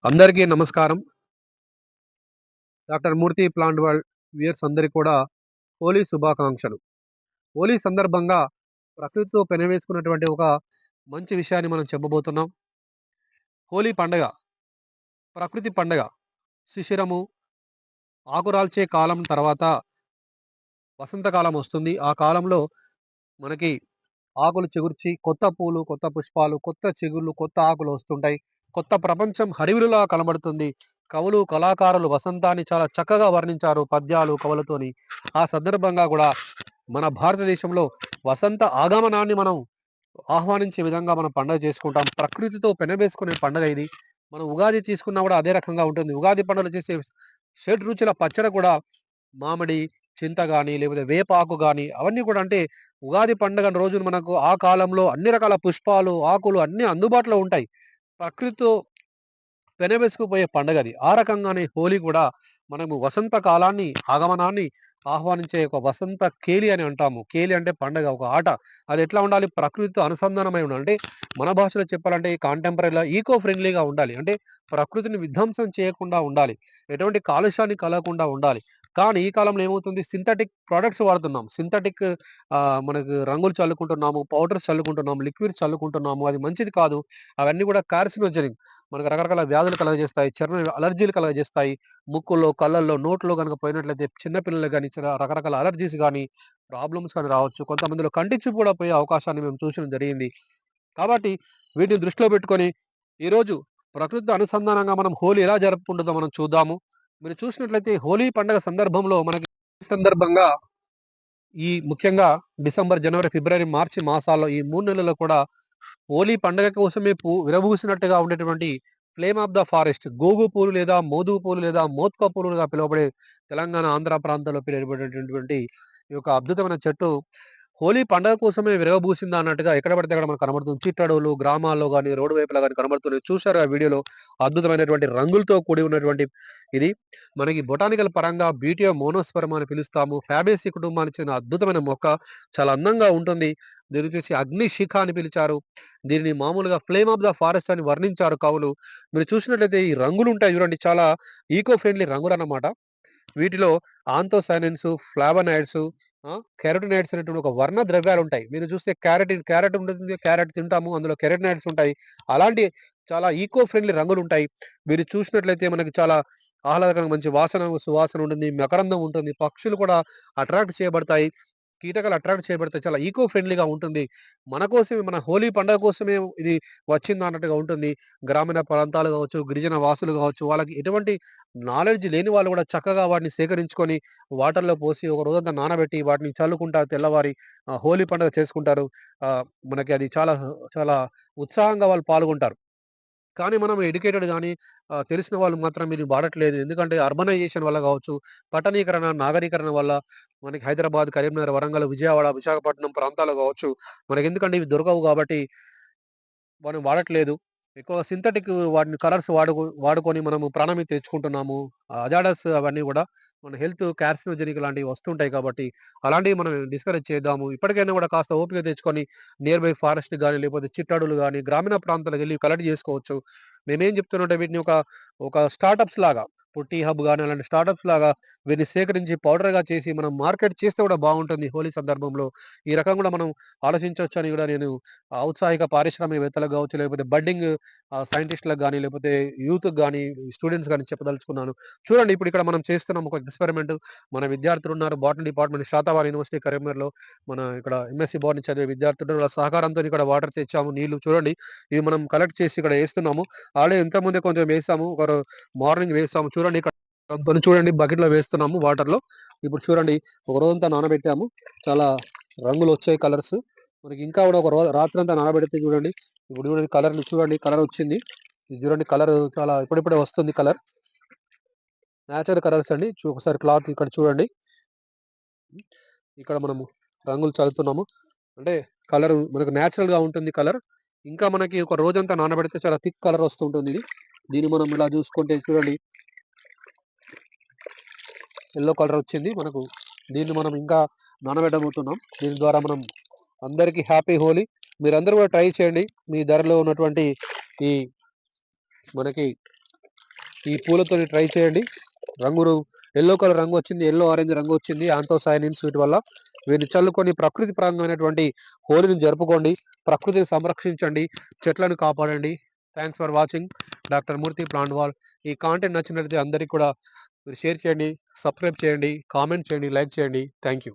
అందరికీ నమస్కారం. డాక్టర్ మూర్తి plant world viewers అందరికి కూడా హోలీ శుభాకాంక్షలు. హోలీ సందర్భంగా ప్రకృతితో పెనవేసుకున్నటువంటి ఒక మంచి విషయాన్ని మనం చెప్పబోతున్నాం. హోలీ పండగ, ప్రకృతి పండగ. శిశిరము, ఆకురాల్చే కాలం తర్వాత వసంతకాలం వస్తుంది. ఆ కాలంలో మనకి ఆకులు చిగుర్చి కొత్త పూలు, కొత్త పుష్పాలు, కొత్త చిగుళ్ళు, కొత్త ఆకులు వస్తుంటాయి. కొత్త ప్రపంచం హరివిల్లులా కనబడుతుంది. కవులు, కళాకారులు వసంతాన్ని చాలా చక్కగా వర్ణించారు పద్యాలు, కవులతోని. ఆ సందర్భంగా గూడా మన భారతదేశంలో వసంత ఆగమనాన్ని మనం ఆహ్వానించే విధంగా మనం పండుగ చేసుకుంటాం. ప్రకృతితో పెనవేసుకునే పండుగ ఇది. మనం ఉగాది తీసుకున్నా గూడా అదే రకంగా ఉంటుంది. ఉగాది పండుగలో చేసే షడ్‌రుచుల పచ్చడి కూడా మామిడి, చింత గాని, లేకపోతే వేపాకు గాని అవన్నీ కూడా అంటే ఉగాది పండుగ రోజున మనకు ఆ కాలంలో అన్ని రకాల పుష్పాలు, ఆకులు అన్నీ అందుబాటులో ఉంటాయి. ప్రకృతితో పెనవేసుకుపోయే పండగది. ఆ రకంగానే హోలీ కూడా మనము వసంత కాలాన్ని, ఆగమనాన్ని ఆహ్వానించే ఒక వసంత కేలి అని అంటాము. కేలి అంటే పండగ, ఒక ఆట. అదెట్లా ఉండాలి? ప్రకృతితో అనుసంధానమై ఉండాలి. అంటే మన భాషలో చెప్పాలంటే కాంటెంపరరీ‌గా ఈకో ఫ్రెండ్లీగా ఉండాలి. అంటే ప్రకృతిని విధ్వంసం చేయకుండా ఉండాలి. ఎటువంటి కాలుష్యాన్ని కలగకుండా ఉండాలి. కానీ ఈ కాలంలో ఏమవుతుంది? సింథటిక్ ప్రొడక్ట్స్ వాడుతున్నాం. సింథటిక్ మనకు రంగులు చల్లుకుంటున్నాము, పౌడర్స్ చల్లుకుంటున్నాము, లిక్విడ్స్ చల్లుకుంటున్నాము. అది మంచిది కాదు. అవన్నీ కూడా కార్సినోజెనిక్. మనకు రకరకాల వ్యాధులు కలుగజేస్తాయి. చర్మ అలర్జీలు కలుగజేస్తాయి. ముక్కుల్లో, కళ్ళల్లో, నోట్లో గనుక పోయినట్లయితే చిన్న పిల్లలకు గాని, రకరకాల అలర్జీస్ గాని, ప్రాబ్లమ్స్ గాని రావచ్చు. కొంతమందిలో కంటి చూపు కూడా పోయే అవకాశాన్ని మేము చూసడం జరిగింది. కాబట్టి వీటిని దృష్టిలో పెట్టుకొని ఈరోజు ప్రకృతితో అనుసంధానంగా మనం హోలీ ఎలా జరుపుకుంటుందో మనం చూద్దాము. మీరు చూసినట్లయితే హోలీ పండుగ సందర్భంలో మనకి ఈ సందర్భంగా ఈ ముఖ్యంగా డిసెంబర్, జనవరి, ఫిబ్రవరి, మార్చి మాసాల్లో ఈ 3 నెలల్లో కూడా హోలీ పండగ కోసమే విరబూసినట్టుగా ఉండేటువంటి ఫ్లేమ్ ఆఫ్ ద ఫారెస్ట్ గోగు పూలు లేదా మోదుగు పూలు లేదా మోత్క పూలుగా పిలువబడే తెలంగాణ, ఆంధ్ర ప్రాంతాల్లో పిలువబడేటటువంటి ఈ యొక్క అద్భుతమైన చెట్టు హోలీ పండగ కోసమే విరగబూసిందా అన్నట్టుగా ఎక్కడ పడితే అక్కడ మనకు కనబడుతుంది. చిట్టడవులు, గ్రామాల్లో గాని, రోడ్డు వైపులా గాని కనబడుతున్నాయి. చూసారు ఆ వీడియోలో అద్భుతమైనటువంటి రంగులతో కూడి ఉన్నటువంటి ఇది. మనకి బొటానికల్ పరంగా బ్యూటీ ఆఫ్ మోనోస్పెర్మ్ అని పిలుస్తాము. ఫ్యాబేసి కుటుంబానికి చెందిన అద్భుతమైన మొక్క. చాలా అందంగా ఉంటుంది. దీన్ని చూసి అగ్ని శిఖ అని పిలిచారు. దీనిని మామూలుగా ఫ్లేమ్ ఆఫ్ ద ఫారెస్ట్ అని వర్ణించారు కవులు. మీరు చూసినట్లయితే ఈ రంగులుంటాయి చూడండి, చాలా ఈకో ఫ్రెండ్లీ రంగులన్నమాట. వీటిలో ఆంతోసైనిన్స్, ఫ్లావనాయిడ్స్, కెరోటినాయిడ్స్ అనేటువంటి ఒక వర్ణ ద్రవ్యాలుంటాయి. మీరు చూస్తే క్యారట్ ఉంటుంది. క్యారట్ తింటాము. అందులో కెరోటినాయిడ్స్ ఉంటాయి. అలాంటి చాలా ఈకో ఫ్రెండ్లీ రంగులుంటాయి. మీరు చూసినట్లయితే మనకి చాలా ఆహ్లాదకరంగా మంచి సువాసన ఉంటుంది. మకరందం ఉంటుంది. పక్షులు కూడా అట్రాక్ట్ చేయబడతాయి. కీటకాలు అట్రాక్ట్ చేయబడతాయి. చాలా ఈకో ఫ్రెండ్లీగా ఉంటుంది. మన కోసమే, మన హోలీ పండుగ కోసమే ఇది వచ్చిందన్నట్టుగా ఉంటుంది. గ్రామీణ ప్రాంతాలు గావచ్చు, గిరిజన వాసులు గావచ్చు, వాళ్ళకి ఎటువంటి నాలెడ్జ్ లేని వాళ్ళు గూడా చక్కగా వాటిని సేకరించుకొని వాటర్‌లో పోసి ఒక రోజంతా నానబెట్టి వాటిని చల్లుకుంటా తెల్లవారి హోలీ పండుగ చేసుకుంటారు. మనకి అది చాలా చాలా ఉత్సాహంగా వాళ్ళు పాల్గొంటారు. కానీ మనం ఎడ్యుకేటెడ్ గాని తెలిసిన వాళ్ళు మాత్రం ఇది వాడట్లేదు. ఎందుకంటే అర్బనైజేషన్ వల్ల గావచ్చు, పట్టణీకరణ, నాగరీకరణ వల్ల మనకి హైదరాబాద్, కరీంనగర్, వరంగల్, విజయవాడ, విశాఖపట్నం ప్రాంతాలు గావచ్చు, మనకెందుకంటే ఇవి దొరకవు గాబట్టి మనం వాడట్లేదు. ఎక్కువ సింథటిక్ వాటిని కలర్స్ వాడుకొని మనము ప్రాణమితి తెచ్చుకుంటున్నాము. అజాడస్ అవన్నీ గూడా మన హెల్త్ కార్సినోజెనిక్ లాంటివి వస్తుంటాయి కాబట్టి, అలాంటివి మనం డిస్కరేజ్ చేద్దాము. ఇప్పటికైనా గూడా కాస్త ఓపిక తెచ్చుకొని నియర్ బై ఫారెస్ట్ గాని, లేకపోతే చిట్టడవులు గాని, గ్రామీణ ప్రాంతాలకెళ్ళి కలెక్ట్ జేసుకోవచ్చు. మేమేం జెప్తున్నామంటే వీటిని ఒక స్టార్టప్స్ లాగా, ఇప్పుడు టీ హబ్ గాని అలాంటి స్టార్టప్స్ లాగా వీటిని సేకరించి పౌడర్‌గా చేసి మనం మార్కెట్ చేస్తే గూడా బావుంటుంది హోలీ సందర్భంలో. ఈ రకంగా గూడా మనం ఆలోచించొచ్చని గూడా నేను ఔత్సాహిక పారిశ్రామికవేత్తలకు గావచ్చు, లేకపోతే బడ్డింగ్ సైంటిస్ట్‌లకు గాని, లేకపోతే యూత్‌కి గాని, స్టూడెంట్స్ గాని చెప్పదలుచుకున్నాను. చూడండి, ఇప్పుడు ఇక్కడ మనం చేస్తున్నాం ఒక ఎక్స్‌పెరిమెంట్. మన విద్యార్థులున్నారు. బాటనీ డిపార్ట్‌మెంట్ శాతవాహన యూనివర్సిటీ కరీంనగర్‌లో మన ఇక్కడ ఎంఎస్‌సి బాటనీ చదివే విద్యార్థులు వాళ్ళ సహకారంతోని ఇక్కడ వాటర్ తెచ్చాము. నీళ్లు చూడండి. ఇవి మనం కలెక్ట్ చేసి ఇక్కడ ఏస్తున్నాము. ఆల్రెడీ ఇంతకుముందే కొంచెం వేసాము. మార్నింగ్ వేసాము. చూడండి ఇక్కడ చూడండి బకెట్‌లో వేస్తున్నాము వాటర్‌లో. ఇప్పుడు చూడండి ఒక రోజంతా నానబెట్టాము. చాలా రంగులొచ్చాయి కలర్స్. మనకి ఇంకా గూడా ఒక రాత్రంతా నానబెడితే చూడండి. ఇప్పుడు చూడండి కలర్‌ని చూడండి. కలరొచ్చింది. ఇది చూడండి కలరు చాలా ఇప్పుడిప్పుడే వస్తుంది కలర్. నేచురల్ కలర్స్ అండి. ఒకసారి క్లాత్ ఇక్కడ చూడండి. ఇక్కడ మనము రంగులు చల్లుతున్నాము. అంటే కలరు మనకు నేచురల్‌గా ఉంటుంది కలర్. ఇంకా మనకి ఒక రోజంతా నానబెడితే చాలా థిక్ కలర్ వస్తుంటుందిది. దీన్ని మనం ఇలా చూసుకుంటే చూడండి యెల్లో కలర్ వచ్చింది మనకు. దీన్ని మనం ఇంకా నానబెట్టబోతున్నాం. దీని ద్వారా మనం అందరికీ హ్యాపీ హోలీ. మీరందరూ కూడా ట్రై చేయండి. మీ ధరలో ఉన్నటువంటి ఈ మనకి ఈ పూలతోని ట్రై చేయండి. రంగులు యెల్లో కలర్ రంగొచ్చింది. యెల్లో, ఆరెంజ్ రంగొచ్చింది. ఆంతోసయానిన్స్ వీటి వల్ల. వీటిని చల్లుకొని ప్రకృతి పరంగమైనటువంటి హోలీని జరుపుకోండి. ప్రకృతిని సంరక్షించండి. చెట్లను కాపాడండి. Thanks for watching. Doctor Murthy plant wall. ఈ కాంటెంట్ నచ్చినట్లయితే అందరికి కూడా మీరు షేర్ చేయండి, సబ్స్క్రైబ్ చేయండి, కామెంట్ చేయండి, లైక్ చేయండి. Thank you.